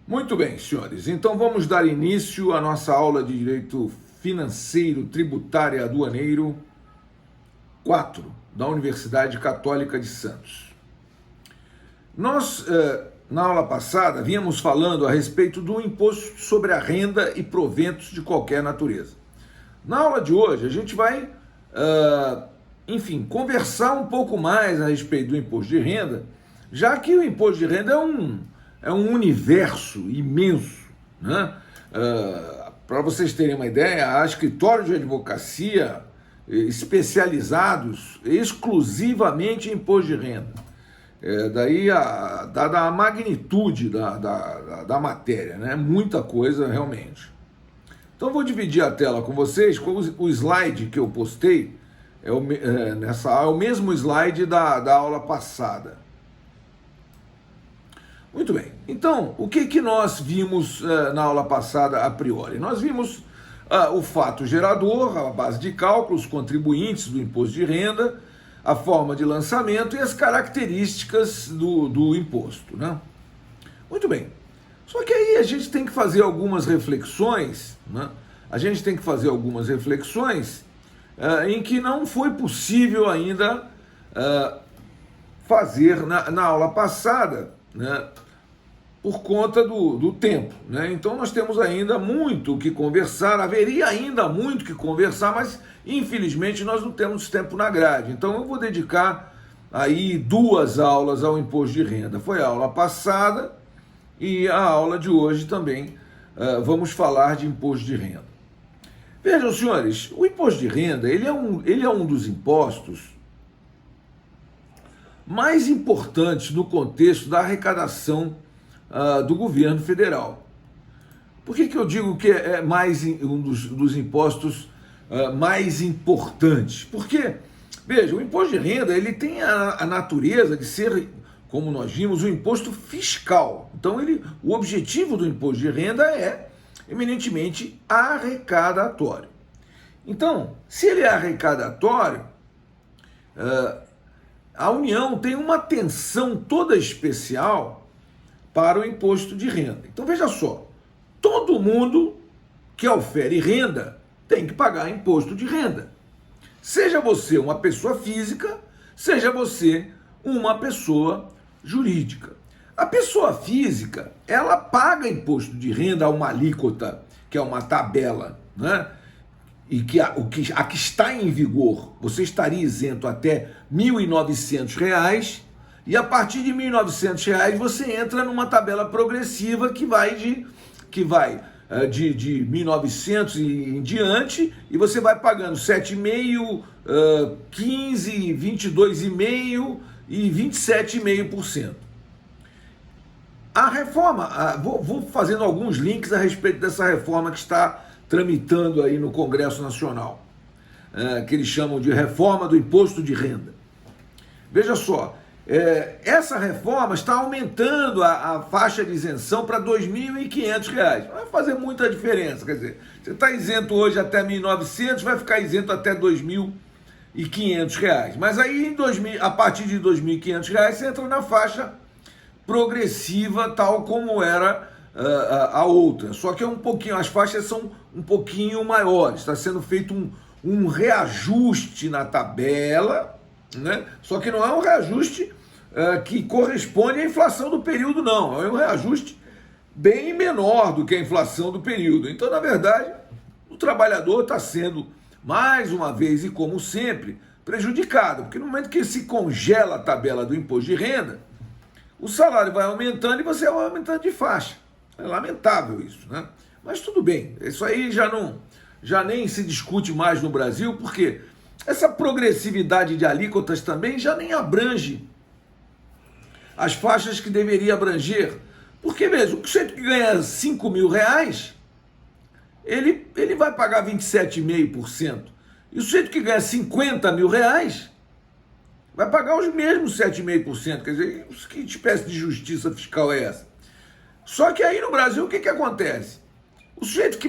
Muito bem, senhores. Então vamos dar início à nossa aula de Direito Financeiro, Tributário e Aduaneiro 4, da Universidade Católica de Santos. Nós, na aula passada, vínhamos falando a respeito do imposto sobre a renda e proventos de qualquer natureza. Na aula de hoje, a gente vai, conversar um pouco mais a respeito do imposto de renda, já que o imposto de renda é um universo imenso, né? Para vocês terem uma ideia, há escritórios de advocacia especializados exclusivamente em imposto de renda. Dada a magnitude da matéria, né? Muita coisa realmente. Então vou dividir a tela com vocês, com o slide que eu postei, é o mesmo slide da aula passada. Muito bem, então o que nós vimos na aula passada a priori? Nós vimos o fato gerador, a base de cálculo, os contribuintes do imposto de renda, a forma de lançamento e as características do imposto, né? Muito bem, só que aí a gente tem que fazer algumas reflexões, né? Em que não foi possível ainda fazer na aula passada, né? Por conta do tempo, né? Então nós temos ainda muito o que conversar, haveria ainda muito o que conversar, mas infelizmente nós não temos tempo na grade. Então eu vou dedicar aí 2 aulas ao imposto de renda. Foi a aula passada e a aula de hoje também vamos falar de imposto de renda. Vejam, senhores, o imposto de renda ele é um dos impostos mais importantes no contexto da arrecadação do governo federal. Por que eu digo que é um dos impostos mais importantes? Porque, veja, o imposto de renda ele tem a natureza de ser, como nós vimos, um imposto fiscal. Então, o objetivo do imposto de renda é eminentemente arrecadatório. Então, se ele é arrecadatório, a União tem uma atenção toda especial para o imposto de renda. Então veja só, todo mundo que ofere renda tem que pagar imposto de renda. Seja você uma pessoa física, seja você uma pessoa jurídica. A pessoa física, ela paga imposto de renda a uma alíquota, que é uma tabela, né? E a que está em vigor, você estaria isento até R$ 1.900, e a partir de R$ 1.900 você entra numa tabela progressiva que vai de 1.900 e em diante, e você vai pagando 7,5%, 15%, 22,5% e 27,5%. A reforma, vou fazendo alguns links a respeito dessa reforma que está tramitando aí no Congresso Nacional, que eles chamam de reforma do imposto de renda. Veja só, essa reforma está aumentando a faixa de isenção para R$ 2.500. Vai fazer muita diferença, quer dizer, você está isento hoje até R$ 1.900, vai ficar isento até R$ 2.500. Mas aí, a partir de R$ 2.500, você entra na faixa progressiva, tal como era a outra. Só que as faixas são um pouquinho maiores, está sendo feito um reajuste na tabela, né? Só que não é um reajuste que corresponde à inflação do período, não. É um reajuste bem menor do que a inflação do período. Então, na verdade, o trabalhador está sendo, mais uma vez e como sempre, prejudicado, porque no momento que se congela a tabela do imposto de renda, o salário vai aumentando e você vai aumentando de faixa. É lamentável isso, né? Mas tudo bem, isso aí já nem se discute mais no Brasil, porque essa progressividade de alíquotas também já nem abrange as faixas que deveria abranger. Porque mesmo o sujeito que ganha R$ 5.000, ele vai pagar 27,5%. E o sujeito que ganha R$ 50.000 vai pagar os mesmos 7,5%. Quer dizer, que espécie de justiça fiscal é essa? Só que aí no Brasil o que acontece? O sujeito que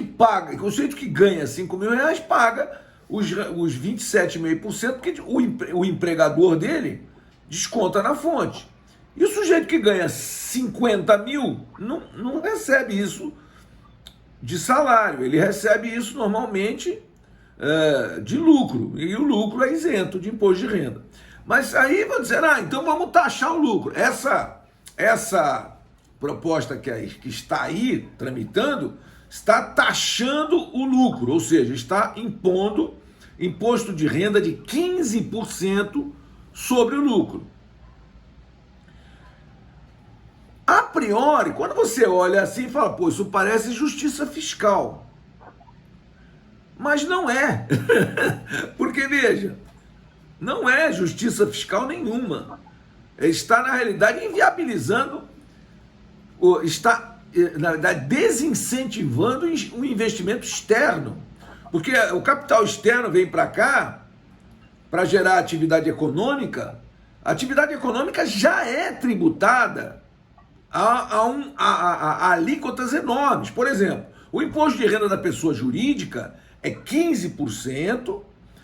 ganha R$ 5.000 paga os 27,5%, porque o empregador dele desconta na fonte. E o sujeito que ganha 50 mil não recebe isso de salário, ele recebe isso normalmente de lucro, e o lucro é isento de imposto de renda. Mas aí vão dizer, então vamos taxar o lucro. Essa proposta que está aí tramitando está taxando o lucro, ou seja, está impondo imposto de renda de 15% sobre o lucro. A priori, quando você olha assim e fala, pô, isso parece justiça fiscal. Mas não é. Porque, veja, não é justiça fiscal nenhuma. Está, na realidade, inviabilizando, está, na verdade, desincentivando o investimento externo. Porque o capital externo vem para cá para gerar atividade econômica. A atividade econômica já é tributada a alíquotas enormes. Por exemplo, o imposto de renda da pessoa jurídica é 15%,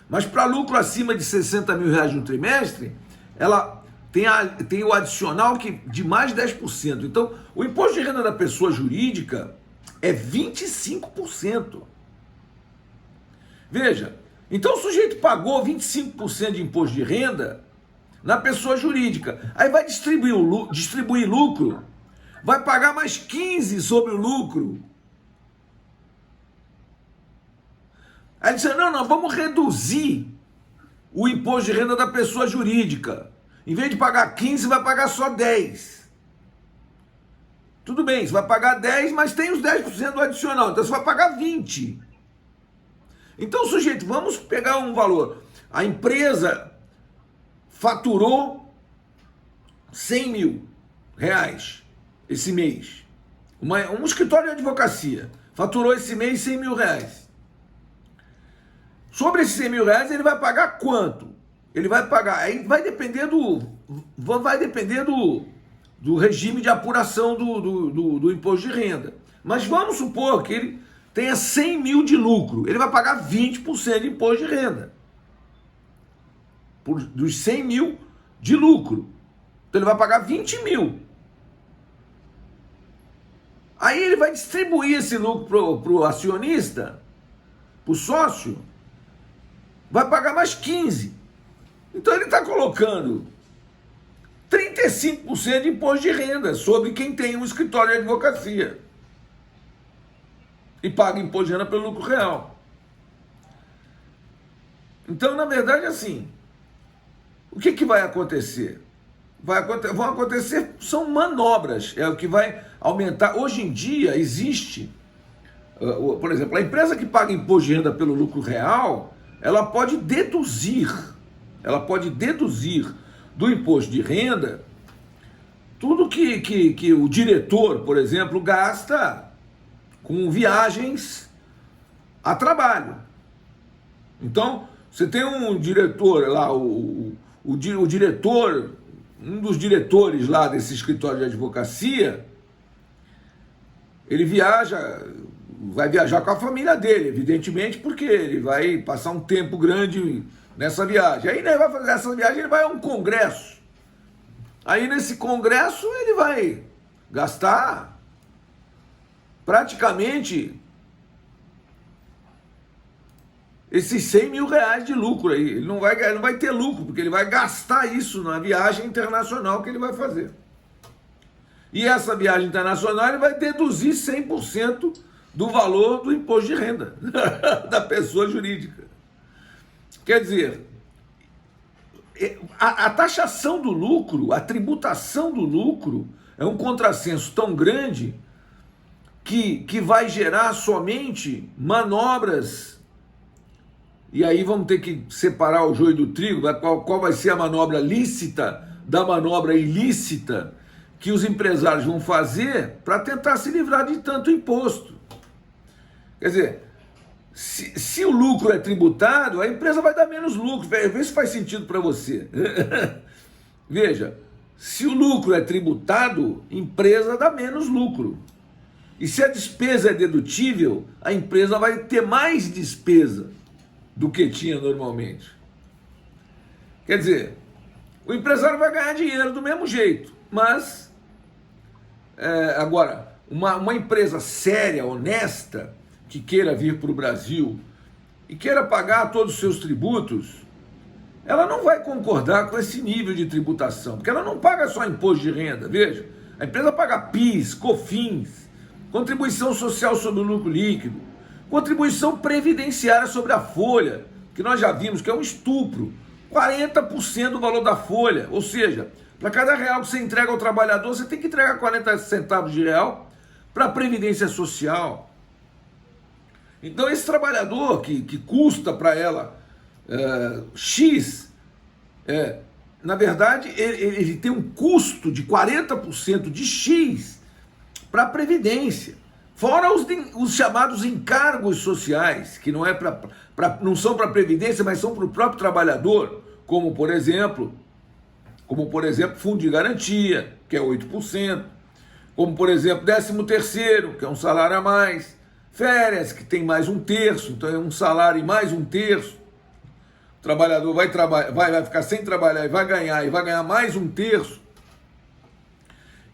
mas para lucro acima de 60 mil reais no trimestre, ela tem o adicional de mais 10%. Então, o imposto de renda da pessoa jurídica é 25%. Veja, então o sujeito pagou 25% de imposto de renda na pessoa jurídica, aí vai distribuir lucro, vai pagar mais 15% sobre o lucro. Aí diz, não, vamos reduzir o imposto de renda da pessoa jurídica. Em vez de pagar 15%, vai pagar só 10%. Tudo bem, você vai pagar 10%, mas tem os 10% do adicional, então você vai pagar 20%. Então, sujeito, vamos pegar um valor. A empresa faturou 100 mil reais esse mês. Um escritório de advocacia faturou esse mês 100 mil reais. Sobre esses 100 mil reais, ele vai pagar quanto? Ele vai pagar, aí vai depender do regime de apuração do imposto de renda. Mas vamos supor que ele tenha 100 mil de lucro, ele vai pagar 20% de imposto de renda. Dos 100 mil de lucro. Então ele vai pagar 20 mil. Aí ele vai distribuir esse lucro para o acionista, para o sócio, vai pagar mais 15%. Então ele está colocando 35% de imposto de renda sobre quem tem um escritório de advocacia e paga imposto de renda pelo lucro real. Então, na verdade, assim, o que vai acontecer? Vão acontecer, são manobras, é o que vai aumentar. Hoje em dia existe, por exemplo, a empresa que paga imposto de renda pelo lucro real, ela pode deduzir do imposto de renda tudo que o diretor, por exemplo, gasta com viagens a trabalho. Então, você tem um diretor lá, o diretor, um dos diretores lá desse escritório de advocacia, ele vai viajar com a família dele, evidentemente, porque ele vai passar um tempo grande nessa viagem. Aí ele vai fazer essa viagem, ele vai a um congresso. Aí nesse congresso ele vai gastar praticamente esses 100 mil reais de lucro aí. Ele não vai ter lucro, porque ele vai gastar isso na viagem internacional que ele vai fazer. E essa viagem internacional ele vai deduzir 100% do valor do imposto de renda da pessoa jurídica. Quer dizer, a taxação do lucro, a tributação do lucro é um contrassenso tão grande que vai gerar somente manobras. E aí vamos ter que separar o joio do trigo, qual vai ser a manobra lícita da manobra ilícita que os empresários vão fazer para tentar se livrar de tanto imposto. Quer dizer, se o lucro é tributado, a empresa vai dar menos lucro. Vê se faz sentido para você. Veja, se o lucro é tributado, a empresa dá menos lucro. E se a despesa é dedutível, a empresa vai ter mais despesa do que tinha normalmente. Quer dizer, o empresário vai ganhar dinheiro do mesmo jeito. Mas, agora, uma empresa séria, honesta, que queira vir para o Brasil e queira pagar todos os seus tributos, ela não vai concordar com esse nível de tributação, porque ela não paga só imposto de renda, veja, a empresa paga PIS, COFINS, contribuição social sobre o lucro líquido, contribuição previdenciária sobre a folha, que nós já vimos que é um estupro, 40% do valor da folha, ou seja, para cada real que você entrega ao trabalhador, você tem que entregar 40 centavos de real para a previdência social. Então esse trabalhador que custa para ela X, na verdade ele tem um custo de 40% de X para a previdência, fora os chamados encargos sociais, que não são para a previdência, mas são para o próprio trabalhador, como por exemplo, fundo de garantia, que é 8%, como por exemplo 13º, que é um salário a mais, férias, que tem mais 1/3, então é um salário e mais 1/3. O trabalhador vai ficar sem trabalhar e vai ganhar mais 1/3.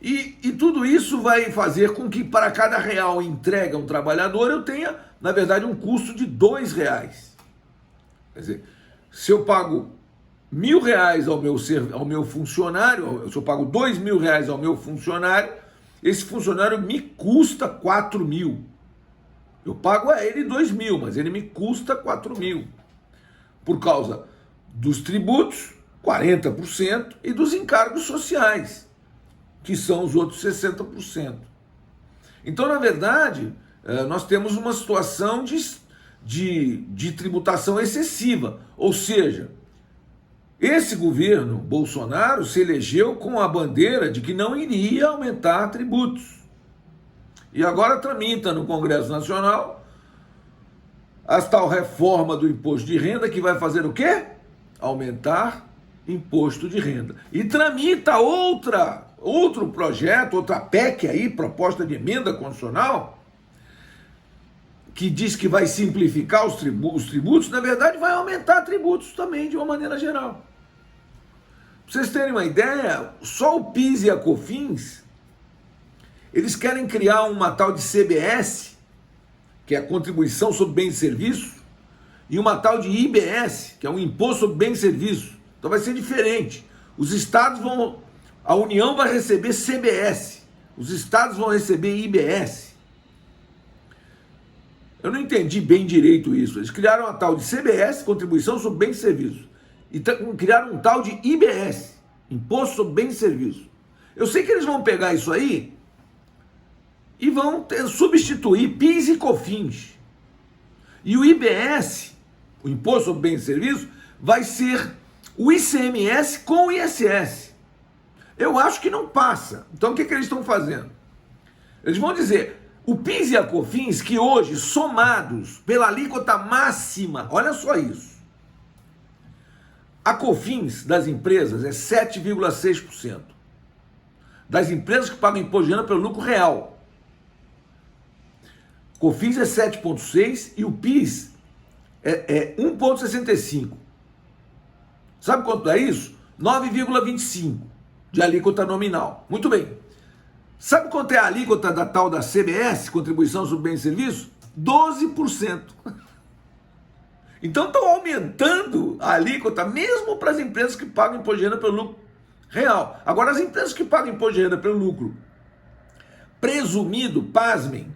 E tudo isso vai fazer com que para cada real entregue a um trabalhador eu tenha, na verdade, um custo de R$2. Quer dizer, se eu pago R$1.000 ao meu funcionário, se eu pago R$2.000 ao meu funcionário, esse funcionário me custa R$4.000. Eu pago a ele R$2.000, mas ele me custa R$4.000. Por causa dos tributos, 40%, e dos encargos sociais, que são os outros 60%. Então, na verdade, nós temos uma situação de tributação excessiva. Ou seja, esse governo Bolsonaro se elegeu com a bandeira de que não iria aumentar tributos. E agora tramita no Congresso Nacional a tal reforma do imposto de renda, que vai fazer o quê? Aumentar imposto de renda. E tramita outro projeto, outra PEC aí, proposta de emenda constitucional, que diz que vai simplificar os tributos, na verdade vai aumentar tributos também, de uma maneira geral. Para vocês terem uma ideia, só o PIS e a COFINS, eles querem criar uma tal de CBS, que é a Contribuição sobre Bens e Serviços, e uma tal de IBS, que é um Imposto sobre Bens e Serviços. Então vai ser diferente. Os estados a União vai receber CBS, os estados vão receber IBS. Eu não entendi bem direito isso. Eles criaram uma tal de CBS, Contribuição sobre Bens e Serviços, e criaram um tal de IBS, Imposto sobre Bens e Serviços. Eu sei que eles vão pegar isso aí e vão substituir PIS e COFINS. E o IBS, o Imposto sobre Bens e Serviços, vai ser o ICMS com o ISS. Eu acho que não passa. Então o que eles estão fazendo? Eles vão dizer, o PIS e a COFINS, que hoje, somados pela alíquota máxima, olha só isso, a COFINS das empresas é 7,6%. Das empresas que pagam imposto de renda pelo lucro real. COFINS é 7,6% e o PIS é 1,65%. Sabe quanto é isso? 9,25% de alíquota nominal. Muito bem. Sabe quanto é a alíquota da tal da CBS, Contribuição sobre Bens e Serviços? 12%. Então estão aumentando a alíquota mesmo para as empresas que pagam imposto de renda pelo lucro real. Agora, as empresas que pagam imposto de renda pelo lucro presumido, pasmem,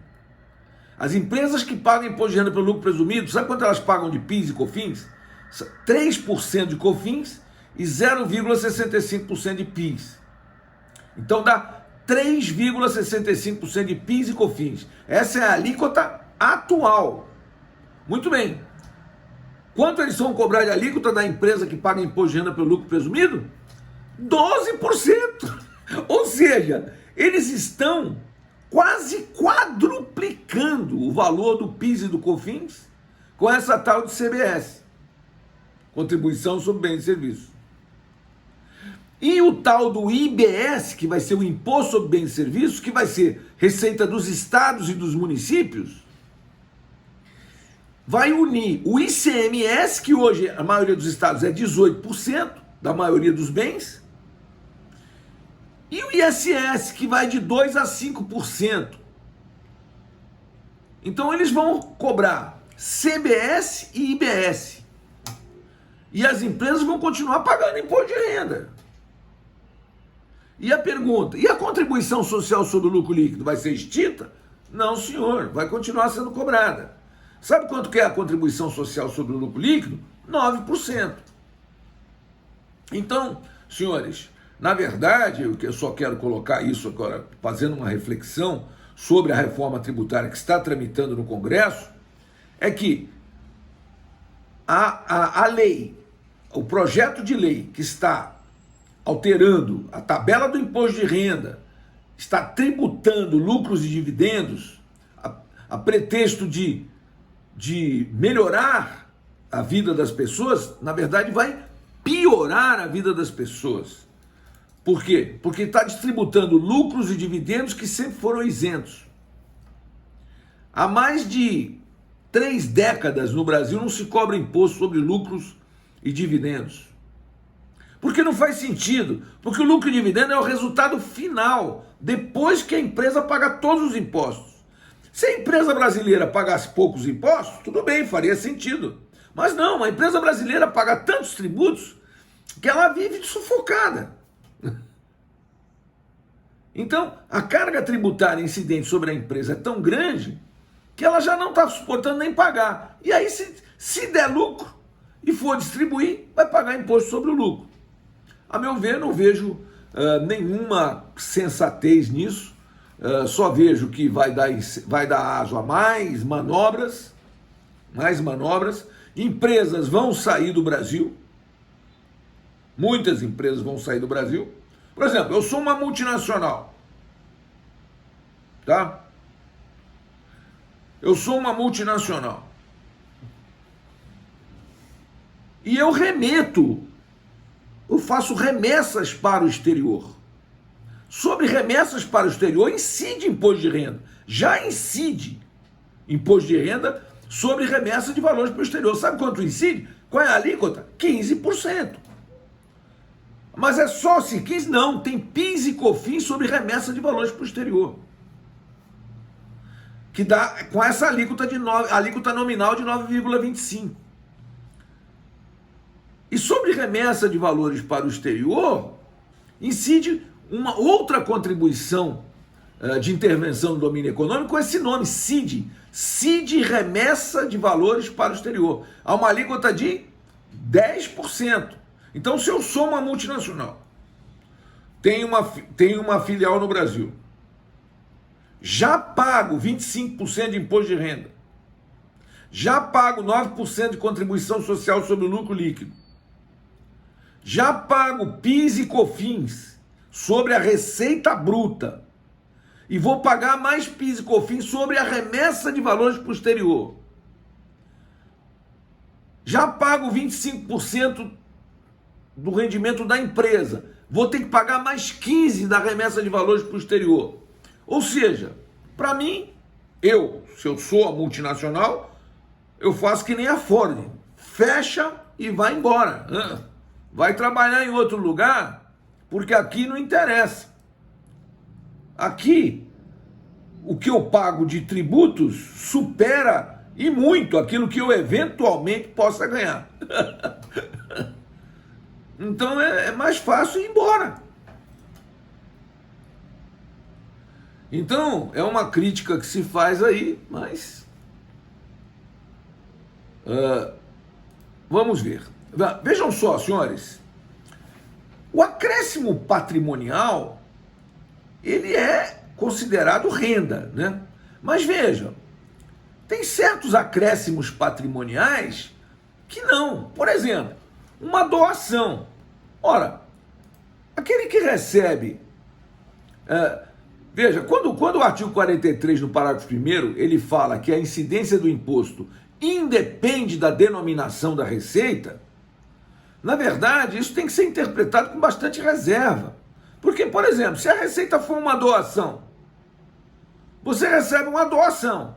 as empresas que pagam imposto de renda pelo lucro presumido, sabe quanto elas pagam de PIS e COFINS? 3% de COFINS e 0,65% de PIS. Então dá 3,65% de PIS e COFINS. Essa é a alíquota atual. Muito bem. Quanto eles vão cobrar de alíquota da empresa que paga imposto de renda pelo lucro presumido? 12%. Ou seja, eles estão quase quadruplicando o valor do PIS e do COFINS com essa tal de CBS, Contribuição sobre Bens e Serviços. E o tal do IBS, que vai ser o Imposto sobre Bens e Serviços, que vai ser receita dos estados e dos municípios, vai unir o ICMS, que hoje a maioria dos estados é 18% da maioria dos bens, E o ISS, que vai de 2% a 5%. Então eles vão cobrar CBS e IBS. E as empresas vão continuar pagando imposto de renda. E a pergunta, e a contribuição social sobre o lucro líquido vai ser extinta? Não, senhor, vai continuar sendo cobrada. Sabe quanto que é a contribuição social sobre o lucro líquido? 9%. Então, senhores, na verdade, eu só quero colocar isso agora, fazendo uma reflexão sobre a reforma tributária que está tramitando no Congresso, é que a lei, o projeto de lei que está alterando a tabela do imposto de renda, está tributando lucros e dividendos a pretexto de melhorar a vida das pessoas, na verdade vai piorar a vida das pessoas. Por quê? Porque está distributando lucros e dividendos que sempre foram isentos. Há mais de 3 décadas no Brasil não se cobra imposto sobre lucros e dividendos. Porque não faz sentido, porque o lucro e dividendo é o resultado final, depois que a empresa paga todos os impostos. Se a empresa brasileira pagasse poucos impostos, tudo bem, faria sentido. Mas não, a empresa brasileira paga tantos tributos que ela vive sufocada. Então, a carga tributária incidente sobre a empresa é tão grande que ela já não está suportando nem pagar. E aí, se der lucro e for distribuir, vai pagar imposto sobre o lucro. A meu ver, não vejo nenhuma sensatez nisso. Só vejo que vai dar aso a mais manobras. Empresas vão sair do Brasil. Muitas empresas vão sair do Brasil. Por exemplo, eu sou uma multinacional. Tá? Eu sou uma multinacional. E eu faço remessas para o exterior. Sobre remessas para o exterior, incide imposto de renda. Já incide imposto de renda sobre remessa de valores para o exterior. Sabe quanto incide? Qual é a alíquota? 15%. Mas é só se 15%? Não, tem PIS e COFINS sobre remessa de valores para o exterior. Que dá com essa alíquota nominal de 9,25%. E sobre remessa de valores para o exterior, incide uma outra contribuição de intervenção no domínio econômico com esse nome, CID. CID, remessa de valores para o exterior. Há uma alíquota de 10%. Então, se eu sou uma multinacional, tenho uma filial no Brasil, já pago 25% de imposto de renda, já pago 9% de contribuição social sobre o lucro líquido, já pago PIS e COFINS sobre a receita bruta e vou pagar mais PIS e COFINS sobre a remessa de valores para o exterior. Já pago 25% do rendimento da empresa, vou ter que pagar mais 15% da remessa de valores para o exterior. Ou seja, para mim, se eu sou a multinacional, eu faço que nem a Ford, fecha e vai embora. Vai trabalhar em outro lugar, porque aqui não interessa. Aqui, o que eu pago de tributos supera e muito aquilo que eu eventualmente possa ganhar. Então é mais fácil ir embora. Então, é uma crítica que se faz aí, mas vamos ver. Vejam só, senhores, o acréscimo patrimonial, ele é considerado renda, né? Mas vejam, tem certos acréscimos patrimoniais que não. Por exemplo, uma doação. Ora, aquele que recebe... veja, quando o artigo 43, no parágrafo 1º, ele fala que a incidência do imposto independe da denominação da receita, na verdade, isso tem que ser interpretado com bastante reserva. Porque, por exemplo, se a receita for uma doação, você recebe uma doação.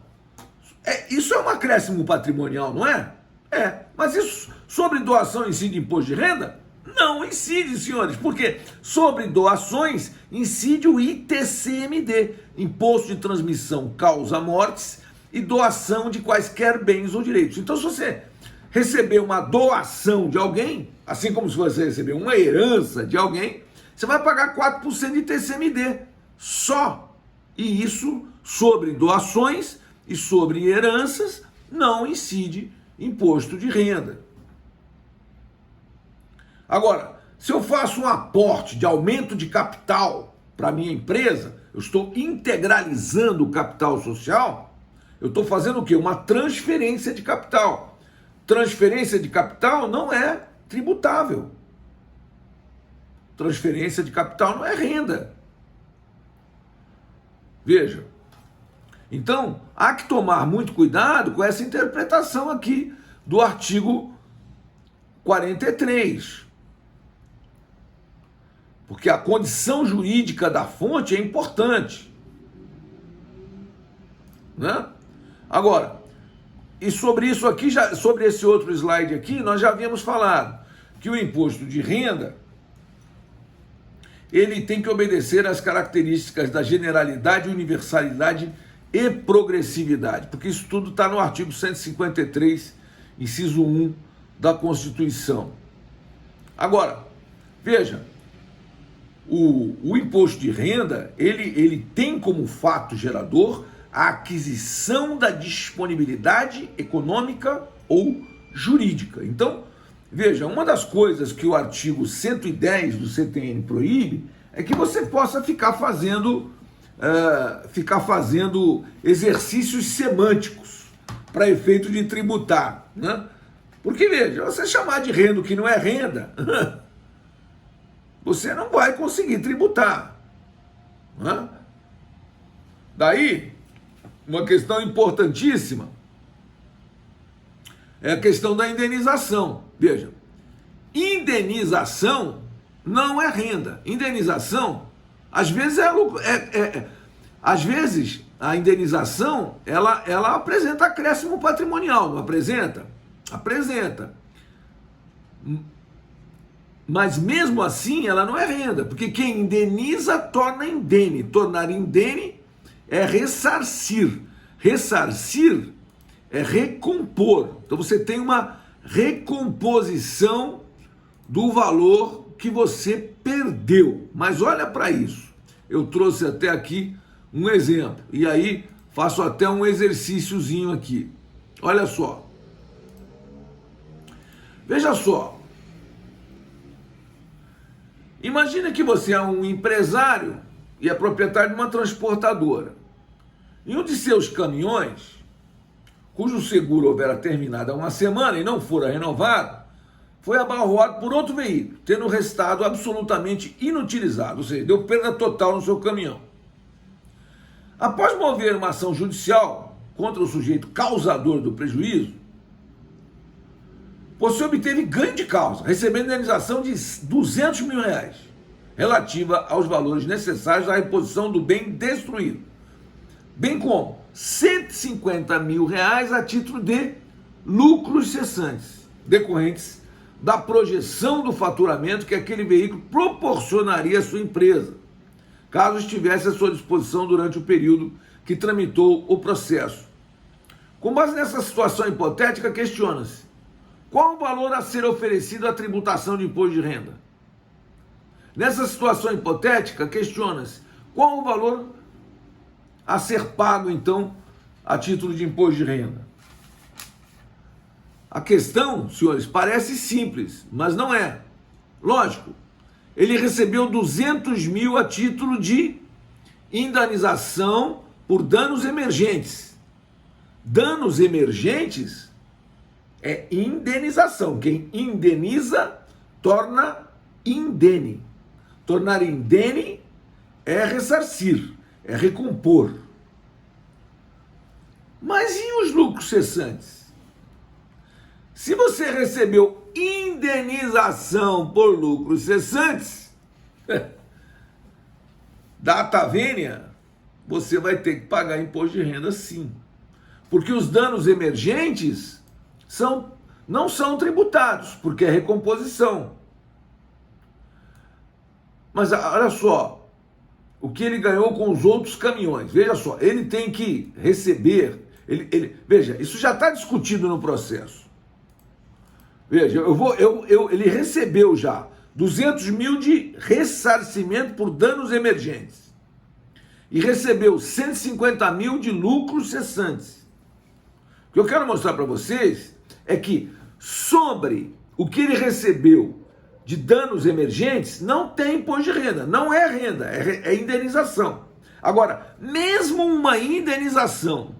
Isso é um acréscimo patrimonial, não é? É. Mas isso sobre doação incide imposto de renda? Não incide, senhores, porque sobre doações incide o ITCMD, Imposto de Transmissão Causa-Mortes, e doação de quaisquer bens ou direitos. Então, se você receber uma doação de alguém, assim como se você receber uma herança de alguém, você vai pagar 4% de ITCMD só. E isso sobre doações e sobre heranças não incide imposto de renda. Agora, se eu faço um aporte de aumento de capital para a minha empresa, eu estou integralizando o capital social, eu estou fazendo o quê? Uma transferência de capital. Transferência de capital não é tributável. Transferência de capital não é renda. Veja. Então, há que tomar muito cuidado com essa interpretação aqui do artigo 43. Porque a condição jurídica da fonte é importante. Né? Agora, e sobre isso aqui, sobre esse outro slide aqui, nós já havíamos falado que o imposto de renda, ele tem que obedecer às características da generalidade, universalidade e progressividade, porque isso tudo está no artigo 153, inciso 1 da Constituição. Agora, veja, o imposto de renda, ele tem como fato gerador a aquisição da disponibilidade econômica ou jurídica. Então, veja, uma das coisas que o artigo 110 do CTN proíbe é que você possa ficar fazendo exercícios semânticos para efeito de tributar, né? Porque, veja, você chamar de renda o que não é renda, você não vai conseguir tributar, né? Daí, uma questão importantíssima é a questão da indenização. Veja, indenização não é renda. Indenização, às vezes, às vezes a indenização ela apresenta acréscimo patrimonial, não apresenta? Apresenta. Mas mesmo assim ela não é renda, porque quem indeniza torna indene. Tornar indene é ressarcir. Ressarcir é recompor. Então você tem uma recomposição do valor que você perdeu. Mas olha para isso. Eu trouxe até aqui um exemplo. E aí faço até um exercíciozinho aqui. Olha só. Veja só. Imagina que você é um empresário e é proprietário de uma transportadora. E um de seus caminhões, cujo seguro houvera terminado há uma semana e não fora renovado, foi abarroado por outro veículo, tendo restado absolutamente inutilizado, ou seja, deu perda total no seu caminhão. Após mover uma ação judicial contra o sujeito causador do prejuízo, você obteve ganho de causa, recebendo indenização de R$200 mil, relativa aos valores necessários à reposição do bem destruído, bem como R$150 mil a título de lucros cessantes, decorrentes da projeção do faturamento que aquele veículo proporcionaria à sua empresa, caso estivesse à sua disposição durante o período que tramitou o processo. Com base nessa situação hipotética, questiona-se: qual o valor a ser oferecido à tributação de imposto de renda? Nessa situação hipotética, questiona-se: qual o valor a ser pago, então, a título de imposto de renda? A questão, senhores, parece simples, mas não é. Lógico, ele recebeu 200 mil a título de indenização por danos emergentes. Danos emergentes é indenização. Quem indeniza torna indene. Tornar indene é ressarcir, é recompor. Mas e os lucros cessantes? Se você recebeu indenização por lucros cessantes, data vênia, você vai ter que pagar imposto de renda sim. Porque os danos emergentes não são tributados, porque é recomposição. Mas olha só, o que ele ganhou com os outros caminhões. Veja só, ele tem que receber, veja, isso já está discutido no processo. Veja, ele recebeu já 200 mil de ressarcimento por danos emergentes e recebeu 150 mil de lucros cessantes. O que eu quero mostrar para vocês é que sobre o que ele recebeu de danos emergentes, não tem imposto de renda, não é renda, é indenização. Agora, mesmo uma indenização,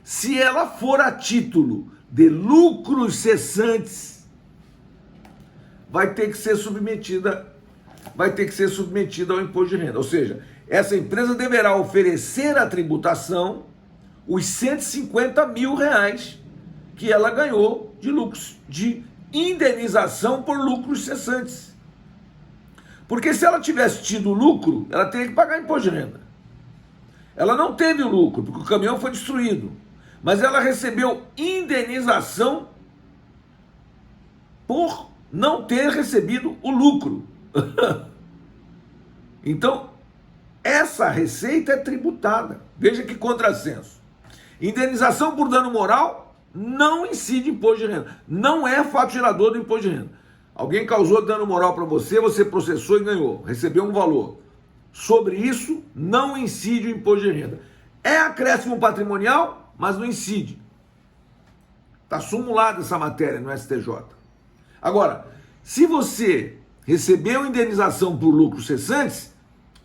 se ela for a título de lucros cessantes, vai ter que ser submetida ao imposto de renda. Ou seja, essa empresa deverá oferecer à tributação os 150 mil reais que ela ganhou de lucros, de indenização por lucros cessantes. Porque se ela tivesse tido lucro, ela teria que pagar imposto de renda. Ela não teve o lucro, porque o caminhão foi destruído. Mas ela recebeu indenização por não ter recebido o lucro. Então, essa receita é tributada. Veja que contrassenso. Indenização por dano moral não incide imposto de renda. Não é fato gerador do imposto de renda. Alguém causou dano moral para você, você processou e ganhou. Recebeu um valor. Sobre isso, não incide o imposto de renda. É acréscimo patrimonial, mas não incide. Está sumulada essa matéria no STJ. Agora, se você recebeu indenização por lucros cessantes,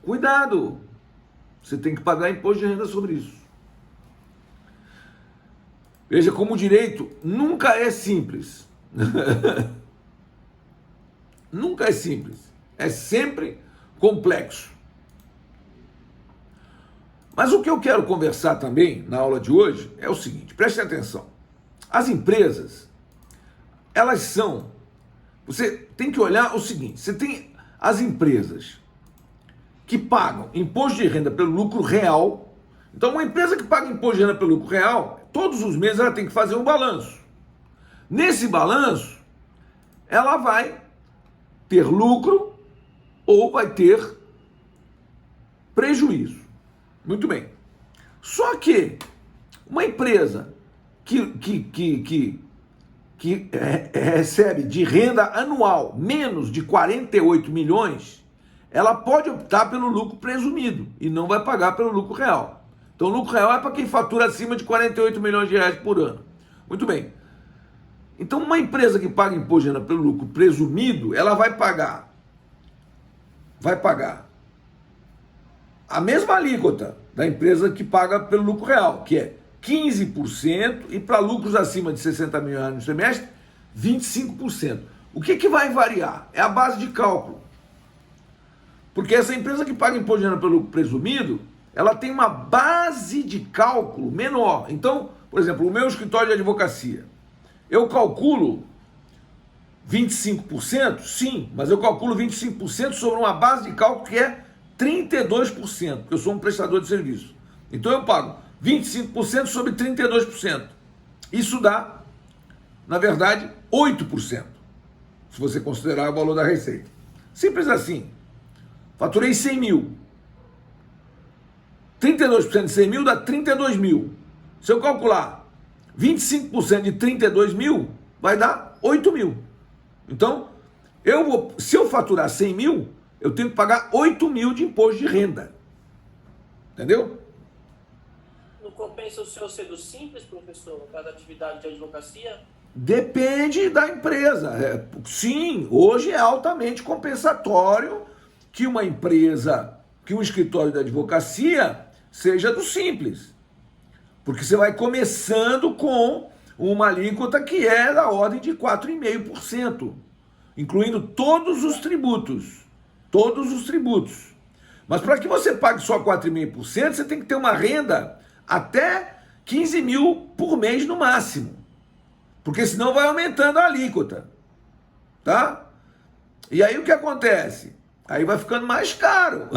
cuidado. Você tem que pagar imposto de renda sobre isso. Veja como o direito nunca é simples. Nunca é simples. É sempre complexo. Mas o que eu quero conversar também na aula de hoje é o seguinte, prestem atenção. As empresas, elas são... Você tem que olhar o seguinte, você tem as empresas que pagam imposto de renda pelo lucro real. Então, uma empresa que paga imposto de renda pelo lucro real, todos os meses ela tem que fazer um balanço. Nesse balanço, ela vai ter lucro ou vai ter prejuízo. Muito bem. Só que uma empresa que recebe de renda anual menos de 48 milhões, ela pode optar pelo lucro presumido e não vai pagar pelo lucro real. Então, o lucro real é para quem fatura acima de 48 milhões de reais por ano. Muito bem. Então, uma empresa que paga imposto de renda pelo lucro presumido, ela vai pagar a mesma alíquota da empresa que paga pelo lucro real, que é 15%, e para lucros acima de 60 mil reais no semestre, 25%. O que vai variar? É a base de cálculo. Porque essa empresa que paga imposto de renda pelo lucro presumido, ela tem uma base de cálculo menor. Então, por exemplo, o meu escritório de advocacia, eu calculo 25%? Sim, mas eu calculo 25% sobre uma base de cálculo que é 32%, porque eu sou um prestador de serviço. Então eu pago 25% sobre 32%. Isso dá, na verdade, 8%, se você considerar o valor da receita. Simples assim. Faturei 100 mil. 32% de 100 mil dá 32 mil. Se eu calcular 25% de 32 mil, vai dar 8 mil. Então, se eu faturar 100 mil, eu tenho que pagar 8 mil de imposto de renda. Entendeu? Não compensa o senhor ser do simples, professor, no caso da atividade de advocacia? Depende da empresa. Sim, hoje é altamente compensatório que uma empresa, que um escritório de advocacia seja do simples. Porque você vai começando com uma alíquota que é da ordem de 4,5%, incluindo todos os tributos. Todos os tributos. Mas para que você pague só 4,5%, você tem que ter uma renda até 15 mil por mês no máximo. Porque senão vai aumentando a alíquota. Tá? E aí o que acontece? Aí vai ficando mais caro.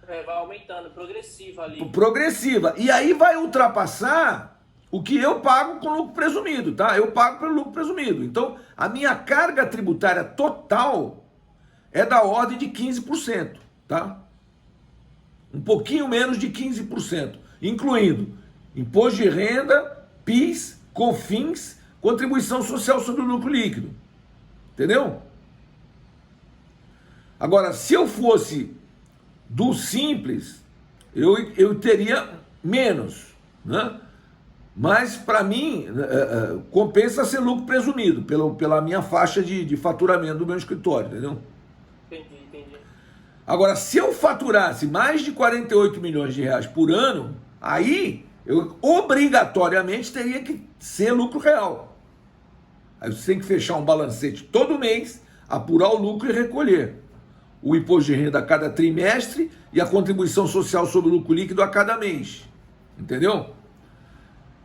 Vai aumentando, progressiva ali. Progressiva. E aí vai ultrapassar o que eu pago com lucro presumido, tá? Eu pago pelo lucro presumido. Então, a minha carga tributária total é da ordem de 15%, tá? Um pouquinho menos de 15%, incluindo imposto de renda, PIS, COFINS, contribuição social sobre o lucro líquido. Entendeu? Agora, se eu fosse do Simples, eu teria menos, né? Mas, para mim, compensa ser lucro presumido, pela minha faixa de faturamento do meu escritório, entendeu? Entendi. Agora, se eu faturasse mais de 48 milhões de reais por ano, aí eu obrigatoriamente teria que ser lucro real. Aí você tem que fechar um balancete todo mês, apurar o lucro e recolher o imposto de renda a cada trimestre e a contribuição social sobre o lucro líquido a cada mês. Entendeu?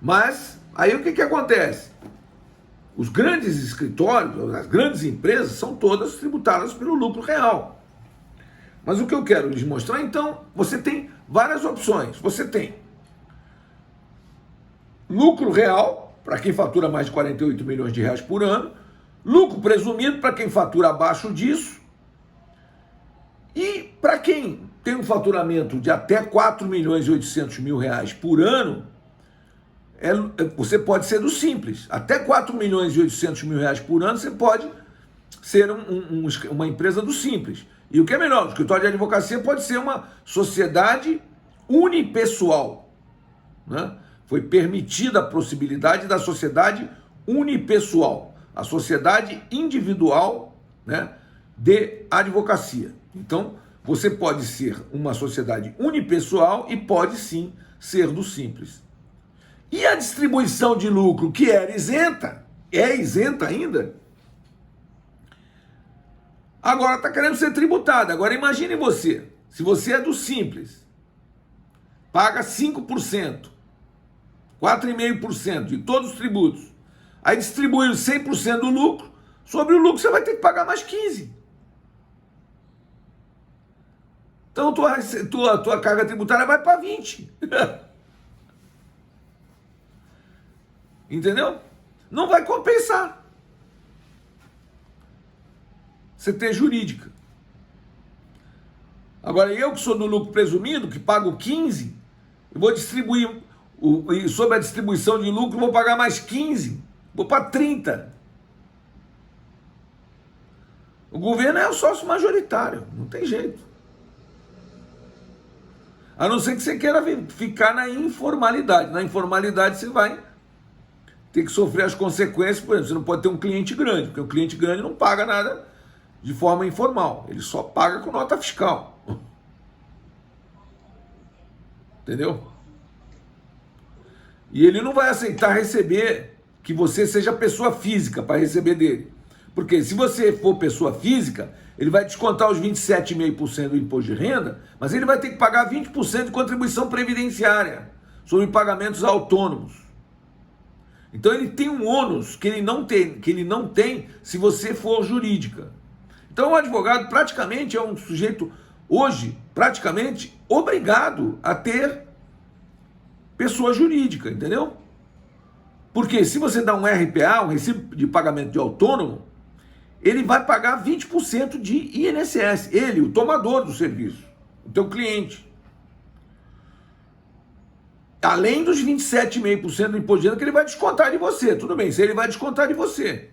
Mas, aí o que acontece? Os grandes escritórios, as grandes empresas, são todas tributadas pelo lucro real. Mas o que eu quero lhes mostrar, então, você tem várias opções. Você tem lucro real, para quem fatura mais de 48 milhões de reais por ano, lucro presumido para quem fatura abaixo disso, e para quem tem um faturamento de até 4 milhões e 800 mil reais por ano, você pode ser do Simples. Até 4 milhões e 800 mil reais por ano, você pode ser uma empresa do Simples. E o que é melhor, o escritório de advocacia pode ser uma sociedade unipessoal, né? Foi permitida a possibilidade da sociedade unipessoal, a sociedade individual, né, de advocacia. Então, você pode ser uma sociedade unipessoal e pode sim ser do Simples. E a distribuição de lucro, que era isenta, é isenta ainda, agora está querendo ser tributada. Agora imagine você, se você é do Simples, paga 5%, 4,5% de todos os tributos, aí distribui 100% do lucro, sobre o lucro você vai ter que pagar mais 15%. Então tua carga tributária vai para 20%. Entendeu? Não vai compensar você ter jurídica. Agora, eu que sou do lucro presumido, que pago 15%, eu vou distribuir, sobre a distribuição de lucro, vou pagar mais 15%, vou para 30%. O governo é o sócio majoritário, não tem jeito. A não ser que você queira ficar na informalidade. Na informalidade você vai ter que sofrer as consequências. Por exemplo, você não pode ter um cliente grande, porque o cliente grande não paga nada de forma informal, ele só paga com nota fiscal. Entendeu? E ele não vai aceitar receber que você seja pessoa física para receber dele. Porque se você for pessoa física, ele vai descontar os 27,5% do imposto de renda, mas ele vai ter que pagar 20% de contribuição previdenciária sobre pagamentos autônomos. Então ele tem um ônus que ele não tem se você for jurídica. Então o advogado praticamente é um sujeito, hoje, praticamente obrigado a ter pessoa jurídica, entendeu? Porque se você dá um RPA, um recibo de pagamento de autônomo, ele vai pagar 20% de INSS, ele, o tomador do serviço, o teu cliente. Além dos 27,5% do imposto de renda que ele vai descontar de você. Tudo bem, se ele vai descontar de você.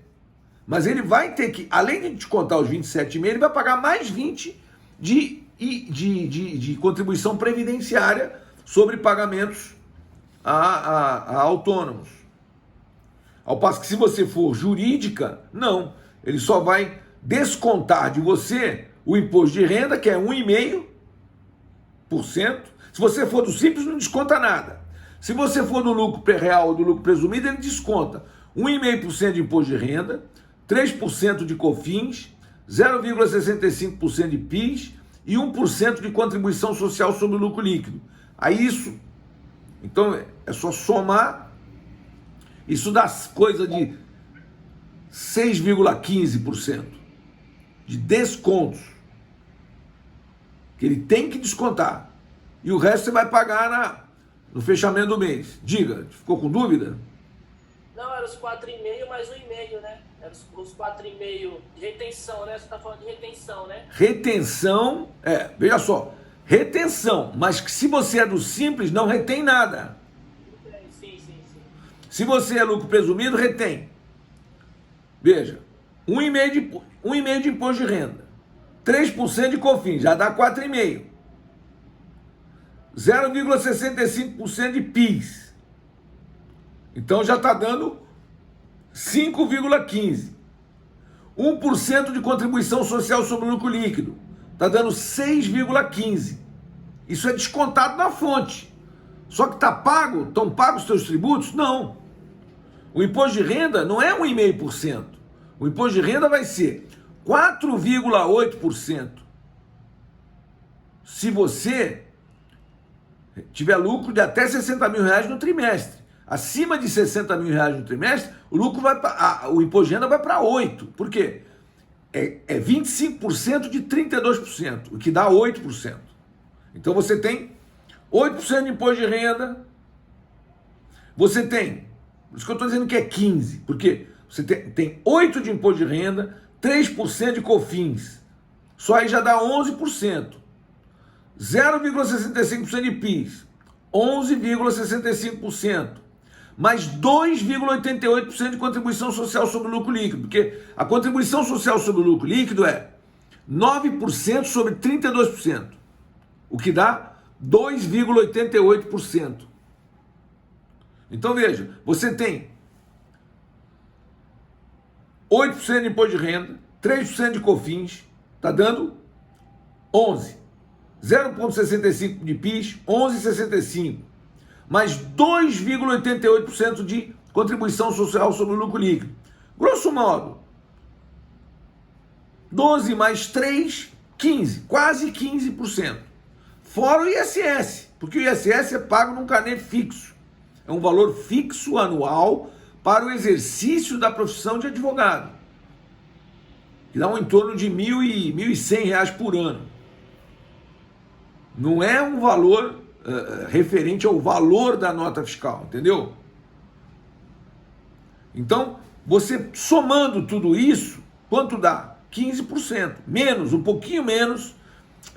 Mas ele vai ter que, além de descontar os 27,5%, ele vai pagar mais 20% de contribuição previdenciária sobre pagamentos a autônomos. Ao passo que se você for jurídica, não. Ele só vai descontar de você o imposto de renda, que é 1,5%. Se você for do Simples, não desconta nada. Se você for do lucro real ou do lucro presumido, ele desconta 1,5% de imposto de renda, 3% de COFINS, 0,65% de PIS e 1% de contribuição social sobre o lucro líquido. Aí isso, então é só somar, isso dá coisa de 6,15% de descontos que ele tem que descontar. E o resto você vai pagar no fechamento do mês. Diga, ficou com dúvida? Não, era os 4,5 mais 1,5, né? Os 4,5 de retenção, né? Você está falando de retenção, né? Retenção, veja só, retenção, mas que se você é do simples, não retém nada. Sim. Se você é lucro presumido, retém. Veja, 1,5% de imposto de renda, 3% de COFINS, já dá 4,5%. 0,65% de PIS. Então já está dando 5,15%. 1% de contribuição social sobre o lucro líquido. Está dando 6,15%. Isso é descontado na fonte. Só que está pago, estão pagos os seus tributos? Não. O imposto de renda não é 1,5%. O imposto de renda vai ser 4,8%. Se você tiver lucro de até 60 mil reais no trimestre. Acima de 60 mil reais no trimestre, o lucro o imposto de renda vai para 8%. Por quê? É 25% de 32%, o que dá 8%. Então você tem 8% de imposto de renda, você tem, por isso que eu estou dizendo que é 15%, porque você tem 8% de imposto de renda, 3% de COFINS, só aí já dá 11%. 0,65% de PIS, 11,65%, mais 2,88% de contribuição social sobre o lucro líquido, porque a contribuição social sobre o lucro líquido é 9% sobre 32%, o que dá 2,88%. Então veja, você tem 8% de imposto de renda, 3% de COFINS, está dando 11%. 0,65% de PIS, 11,65%, mais 2,88% de contribuição social sobre o lucro líquido. Grosso modo, 12 mais 3, 15, quase 15%. Fora o ISS, porque o ISS é pago num carnê fixo. É um valor fixo anual para o exercício da profissão de advogado, que dá em torno de R$ 1.100 por ano. Não é um valor referente ao valor da nota fiscal, entendeu? Então, você somando tudo isso, quanto dá? 15%, menos, um pouquinho menos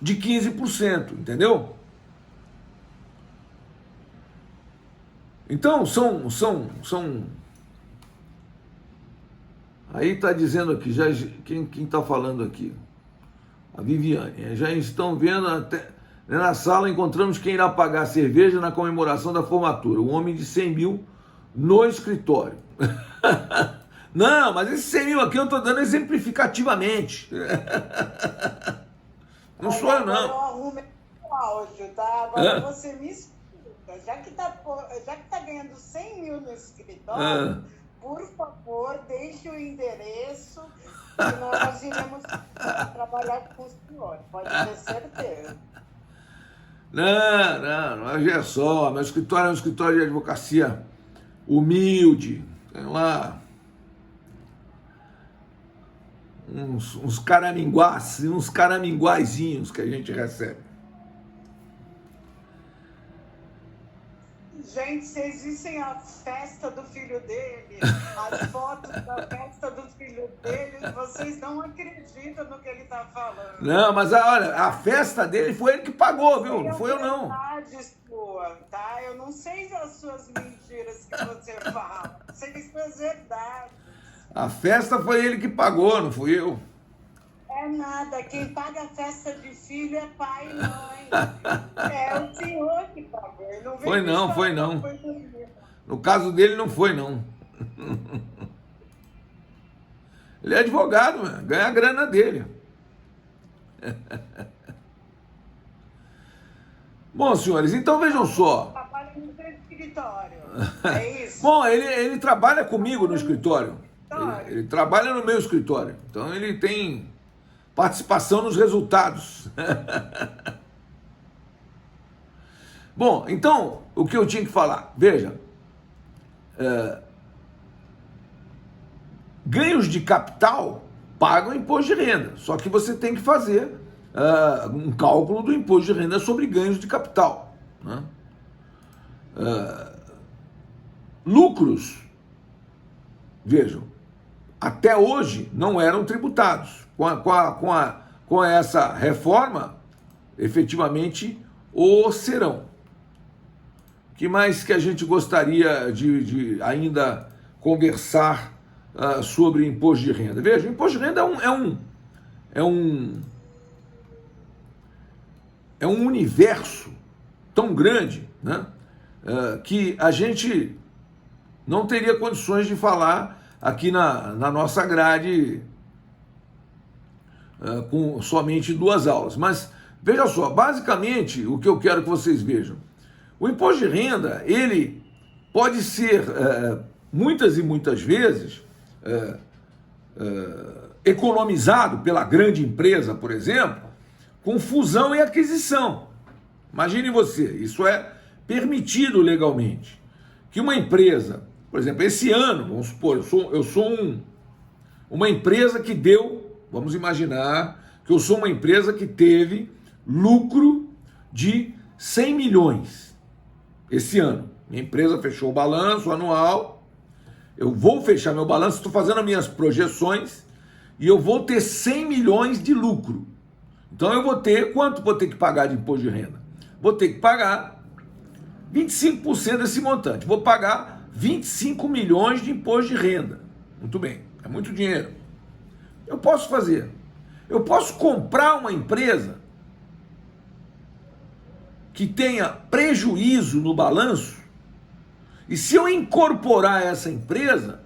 de 15%, entendeu? Então, são... Aí está dizendo aqui, já, quem está falando aqui? A Viviane, já estão vendo até... Na sala encontramos quem irá pagar cerveja na comemoração da formatura. Um homem de 100 mil no escritório. Não, mas esse 100 mil aqui eu estou dando exemplificativamente. Não sou eu, não. Eu arrumo o áudio, tá? Agora você me escuta. Já que tá ganhando 100 mil no escritório, por favor, deixe o endereço que nós iremos trabalhar com o senhor. Pode ter certeza. Não, é só. Meu escritório é um escritório de advocacia humilde. Tem lá uns caraminguazinhos que a gente recebe. Gente, vocês vissem a festa do filho dele, as fotos da festa do filho dele, vocês não acreditam no que ele está falando. Não, mas olha, a festa dele foi ele que pagou, viu? Não foi eu, não. É verdade sua, tá? Eu não sei as suas mentiras que você fala, sei as verdades. A festa foi ele que pagou, não fui eu. É nada, quem paga a festa de filho é pai e mãe. É o senhor que pagou. Foi não. No caso dele não foi, não. Ele é advogado, mano, ganha a grana dele. Bom, senhores, então vejam só. Trabalha no seu escritório, é isso? Bom, ele trabalha comigo no escritório. Ele trabalha no meu escritório. Então ele tem participação nos resultados. Bom, então, o que eu tinha que falar? Veja, ganhos de capital pagam imposto de renda, só que você tem que fazer um cálculo do imposto de renda sobre ganhos de capital, né? Lucros, vejam, até hoje não eram tributados. Com essa reforma, efetivamente o serão. O que mais que a gente gostaria de ainda conversar sobre imposto de renda? Veja, o imposto de renda é um universo tão grande, né, que a gente não teria condições de falar aqui na nossa grade com somente 2 aulas. Mas veja só, basicamente o que eu quero que vocês vejam, o imposto de renda, ele pode ser muitas e muitas vezes economizado pela grande empresa, por exemplo, com fusão e aquisição. Imagine você, isso é permitido legalmente. Que uma empresa, por exemplo, esse ano, vamos supor, eu sou uma empresa que deu, vamos imaginar que eu sou uma empresa que teve lucro de 100 milhões esse ano. Minha empresa fechou o balanço anual, eu vou fechar meu balanço, estou fazendo as minhas projeções e eu vou ter 100 milhões de lucro. Então eu vou ter, quanto vou ter que pagar de imposto de renda? Vou ter que pagar 25% desse montante. Vou pagar 25 milhões de imposto de renda. Muito bem, é muito dinheiro. Eu posso fazer. Eu posso comprar uma empresa que tenha prejuízo no balanço, e se eu incorporar essa empresa,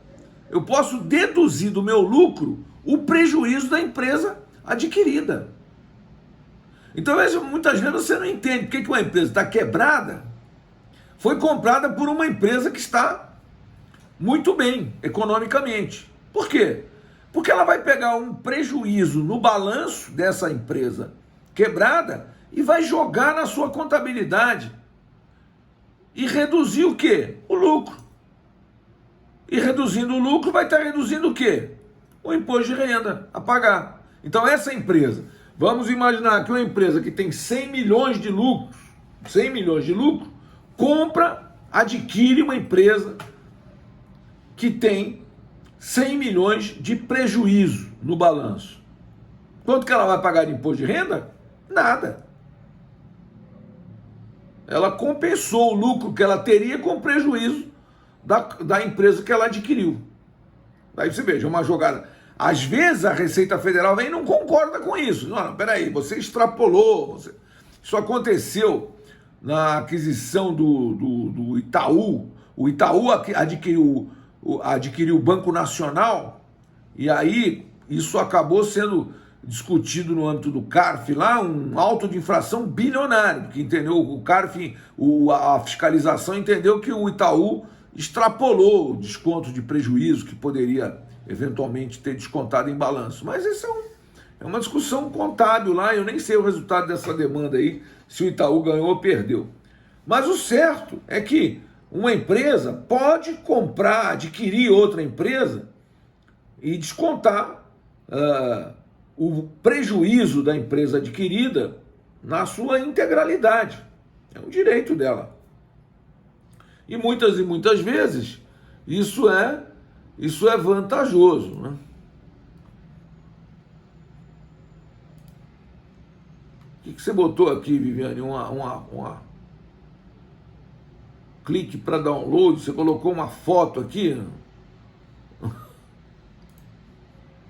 eu posso deduzir do meu lucro o prejuízo da empresa adquirida. Então, muitas vezes você não entende por que uma empresa está quebrada, foi comprada por uma empresa que está muito bem economicamente. Por quê? Porque ela vai pegar um prejuízo no balanço dessa empresa quebrada e vai jogar na sua contabilidade e reduzir o quê? O lucro. E reduzindo o lucro vai estar reduzindo o quê? O imposto de renda a pagar. Então essa empresa, vamos imaginar que uma empresa que tem 100 milhões de lucro, compra, adquire uma empresa que tem 100 milhões de prejuízo no balanço. Quanto que ela vai pagar de imposto de renda? Nada. Ela compensou o lucro que ela teria com o prejuízo da empresa que ela adquiriu. Aí você veja, uma jogada. Às vezes a Receita Federal vem e não concorda com isso. Não, peraí, você extrapolou. Isso aconteceu na aquisição do Itaú. O Itaú adquiriu o Banco Nacional, e aí isso acabou sendo discutido no âmbito do CARF lá, um auto de infração bilionário, porque entendeu, o CARF, a fiscalização entendeu que o Itaú extrapolou o desconto de prejuízo que poderia eventualmente ter descontado em balanço. Mas isso é uma discussão contábil lá, eu nem sei o resultado dessa demanda aí, se o Itaú ganhou ou perdeu. Mas o certo é que uma empresa pode comprar, adquirir outra empresa e descontar o prejuízo da empresa adquirida na sua integralidade. É um direito dela. E muitas vezes isso é vantajoso, né? O que você botou aqui, Viviane? Clique para download, você colocou uma foto aqui.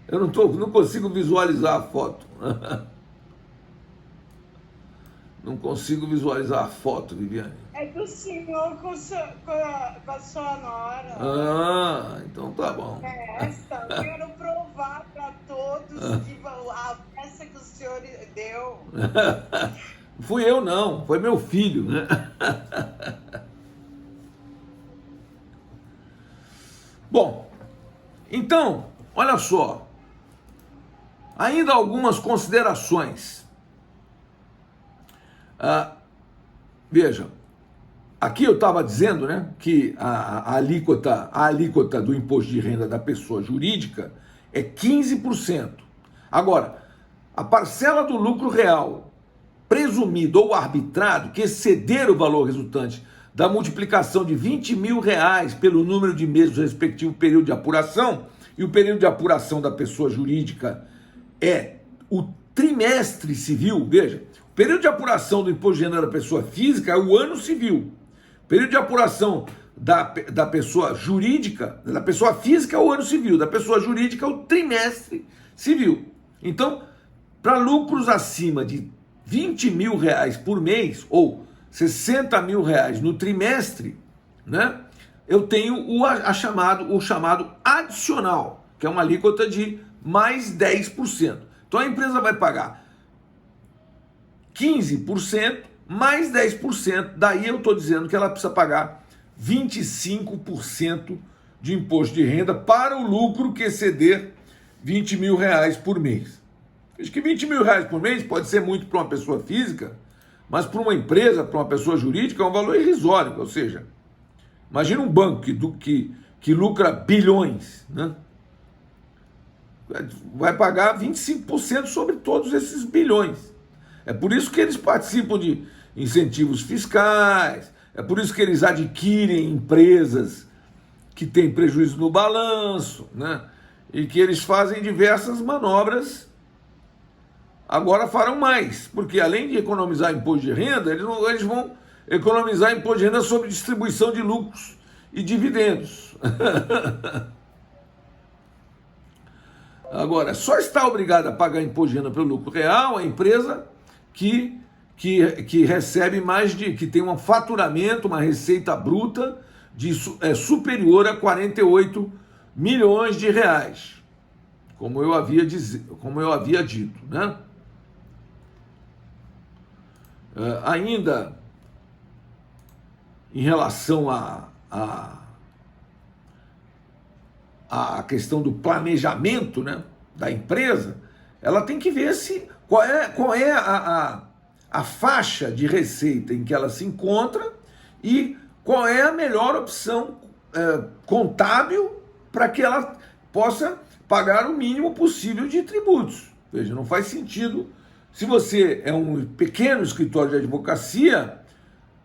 Eu não consigo visualizar a foto. Não consigo visualizar a foto, Viviane. É do senhor com a sua nora. Ah, então tá bom. Eu quero provar para todos que a peça que o senhor deu. Fui eu não, foi meu filho, né? Bom, então, olha só, ainda algumas considerações. Veja, aqui eu estava dizendo, né, que a alíquota do imposto de renda da pessoa jurídica é 15%. Agora, a parcela do lucro real presumido ou arbitrado que exceder o valor resultante da multiplicação de R$20 mil pelo número de meses do respectivo período de apuração e o período de apuração da pessoa jurídica é o trimestre civil, veja, o período de apuração do imposto de renda da pessoa física é o ano civil, o período de apuração da pessoa jurídica, da pessoa física é o ano civil, da pessoa jurídica é o trimestre civil. Então, para lucros acima de 20 mil reais por mês, ou 60 mil reais no trimestre, né, eu tenho o chamado adicional, que é uma alíquota de mais 10%. Então a empresa vai pagar 15% mais 10%, daí eu estou dizendo que ela precisa pagar 25% de imposto de renda para o lucro que exceder 20 mil reais por mês. Acho que 20 mil reais por mês pode ser muito para uma pessoa física, mas para uma empresa, para uma pessoa jurídica, é um valor irrisório. Ou seja, imagina um banco que lucra bilhões, né? Vai pagar 25% sobre todos esses bilhões. É por isso que eles participam de incentivos fiscais, é por isso que eles adquirem empresas que têm prejuízo no balanço, né? E que eles fazem diversas manobras. Agora farão mais, porque além de economizar imposto de renda, eles vão economizar imposto de renda sobre distribuição de lucros e dividendos. Agora, só está obrigada a pagar imposto de renda pelo lucro real a empresa que recebe que tem um faturamento, uma receita bruta superior a 48 milhões de reais, como eu havia dito, né? Ainda em relação à questão do planejamento, né, da empresa, ela tem que ver qual é a faixa de receita em que ela se encontra e qual é a melhor opção contábil para que ela possa pagar o mínimo possível de tributos. Veja, não faz sentido. Se você é um pequeno escritório de advocacia,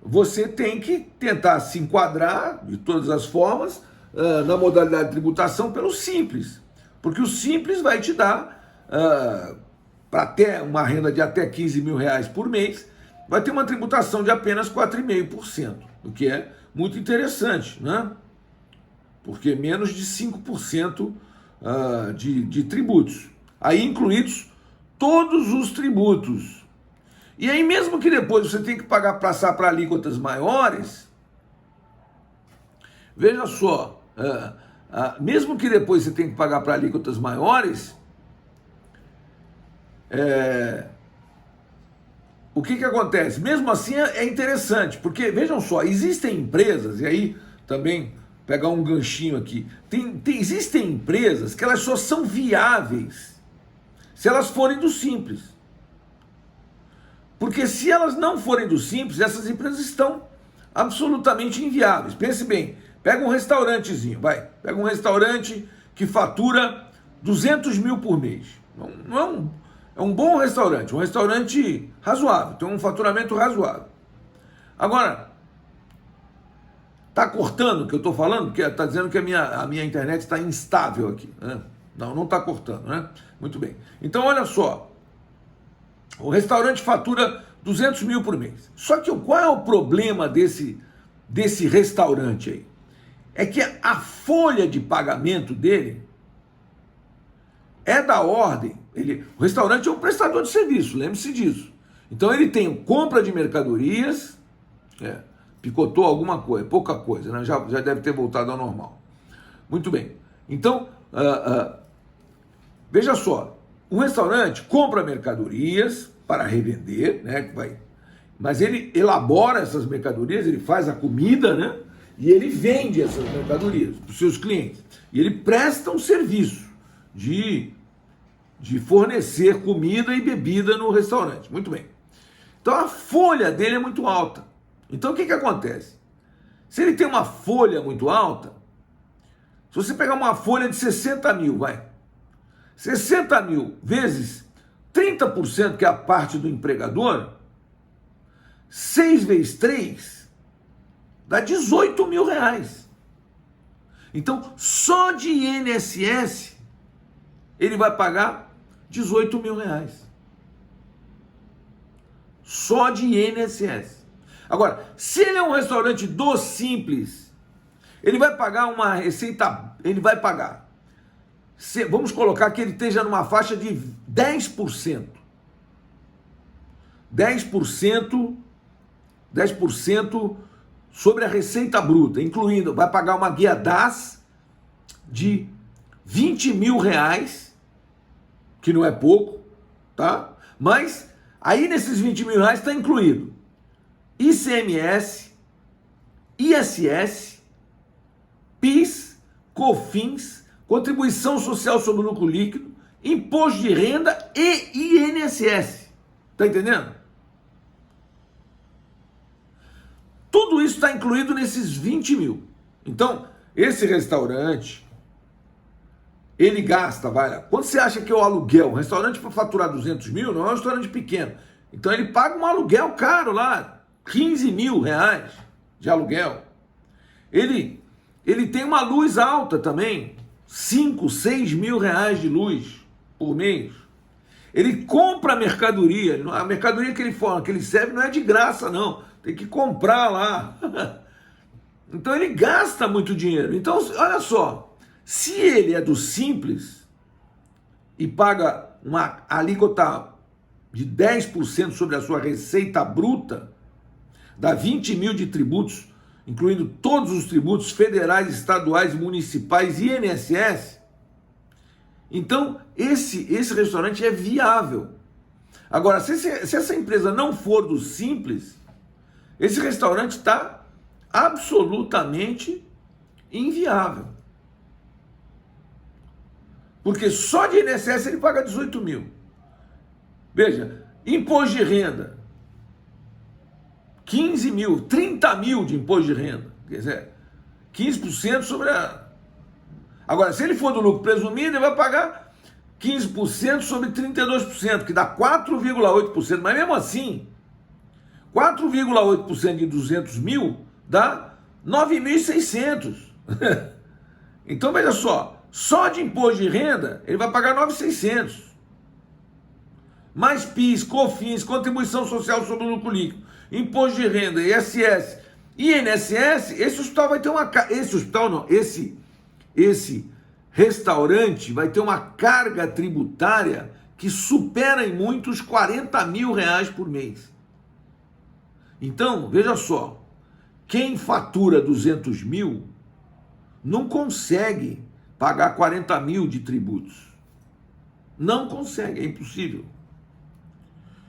você tem que tentar se enquadrar de todas as formas na modalidade de tributação pelo Simples, porque o Simples vai te dar, para até uma renda de até 15 mil reais por mês, vai ter uma tributação de apenas 4,5%, o que é muito interessante, né? Porque menos de 5% de tributos, aí incluídos todos os tributos. E aí mesmo que depois você tenha que passar para alíquotas maiores, veja só, mesmo que depois você tenha que pagar para alíquotas maiores, o que acontece? Mesmo assim é interessante, porque vejam só, existem empresas, e aí também pegar um ganchinho aqui, existem empresas que elas só são viáveis se elas forem do Simples. Porque se elas não forem do Simples, essas empresas estão absolutamente inviáveis. Pense bem, pega um restaurantezinho, pega um restaurante que fatura 200 mil por mês. É um bom restaurante, um restaurante razoável, tem um faturamento razoável. Agora, tá cortando o que eu estou falando? Porque está dizendo que a minha internet está instável aqui, né? Não está cortando, né? Muito bem. Então, olha só. O restaurante fatura 200 mil por mês. Só que qual é o problema desse restaurante aí? É que a folha de pagamento dele é da ordem. O restaurante é um prestador de serviço, lembre-se disso. Então ele tem compra de mercadorias, picotou alguma coisa, pouca coisa, né? Já deve ter voltado ao normal. Muito bem. Então, veja só, o restaurante compra mercadorias para revender, né? Mas ele elabora essas mercadorias, ele faz a comida, né? E ele vende essas mercadorias para os seus clientes. E ele presta um serviço de fornecer comida e bebida no restaurante. Muito bem. Então a folha dele é muito alta. Então o que acontece? Se ele tem uma folha muito alta, se você pegar uma folha de 60 mil, 60 mil vezes 30%, que é a parte do empregador, 6 vezes 3, dá 18 mil reais. Então, só de INSS, ele vai pagar 18 mil reais. Só de INSS. Agora, se ele é um restaurante do Simples, ele vai pagar uma receita, ele vai pagar, vamos colocar que ele esteja numa faixa de 10%. 10% sobre a receita bruta, incluindo, vai pagar uma guia DAS de 20 mil reais, que não é pouco, tá? Mas aí nesses 20 mil reais está incluído ICMS, ISS, PIS, COFINS, contribuição social sobre o lucro líquido, imposto de renda e INSS. Tá entendendo? Tudo isso está incluído nesses 20 mil. Então, esse restaurante, ele gasta, vai, quando você acha que é o aluguel, um restaurante para faturar 200 mil não é um restaurante pequeno. Então ele paga um aluguel caro lá, 15 mil reais de aluguel. Ele tem uma luz alta também, 5, 6 mil reais de luz por mês. Ele compra a mercadoria que ele serve não é de graça não, tem que comprar lá. Então ele gasta muito dinheiro. Então, olha só, se ele é do Simples e paga uma alíquota de 10% sobre a sua receita bruta, dá 20 mil de tributos, incluindo todos os tributos federais, estaduais, municipais e INSS, então esse restaurante é viável. Agora, se essa empresa não for do Simples, esse restaurante está absolutamente inviável. Porque só de INSS ele paga 18 mil. Veja, imposto de renda, 15 mil, 30 mil de imposto de renda. Quer dizer, 15% sobre a... Agora, se ele for do lucro presumido, ele vai pagar 15% sobre 32%, que dá 4,8%. Mas mesmo assim, 4,8% de 200 mil dá 9.600. Então, veja só de imposto de renda, ele vai pagar 9.600. Mais PIS, COFINS, contribuição social sobre o lucro líquido, imposto de renda, ISS e INSS, esse restaurante vai ter uma carga tributária que supera em muitos 40 mil reais por mês. Então, veja só, quem fatura 200 mil não consegue pagar 40 mil de tributos. Não consegue, é impossível.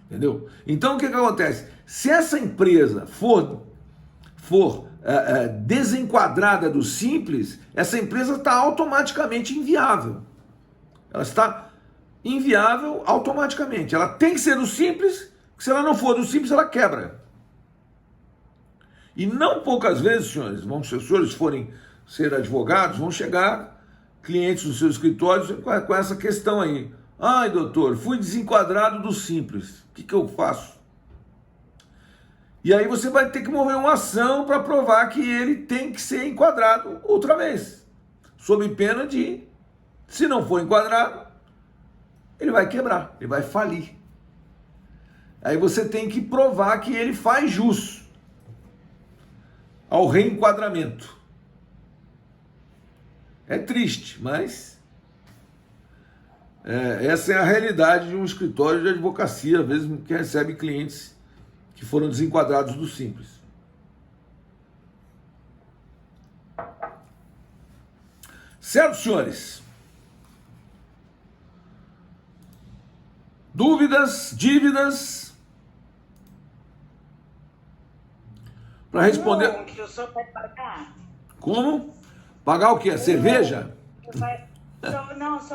Entendeu? Então, o que acontece? Se essa empresa for desenquadrada do Simples, essa empresa está automaticamente inviável. Ela está inviável automaticamente. Ela tem que ser do Simples, se ela não for do Simples, ela quebra. E não poucas vezes, senhores, se os senhores forem ser advogados, vão chegar clientes dos seus escritórios com essa questão aí. Ai, doutor, fui desenquadrado do Simples. O que eu faço? E aí você vai ter que mover uma ação para provar que ele tem que ser enquadrado outra vez. Sob pena de, se não for enquadrado, ele vai quebrar, ele vai falir. Aí você tem que provar que ele faz jus ao reenquadramento. É triste, mas essa é a realidade de um escritório de advocacia, às vezes que recebe clientes que foram desenquadrados do Simples. Certo, senhores? Dúvidas, dívidas? Para responder... Não, que o senhor vai pagar. Como? Pagar o quê? A cerveja? Não,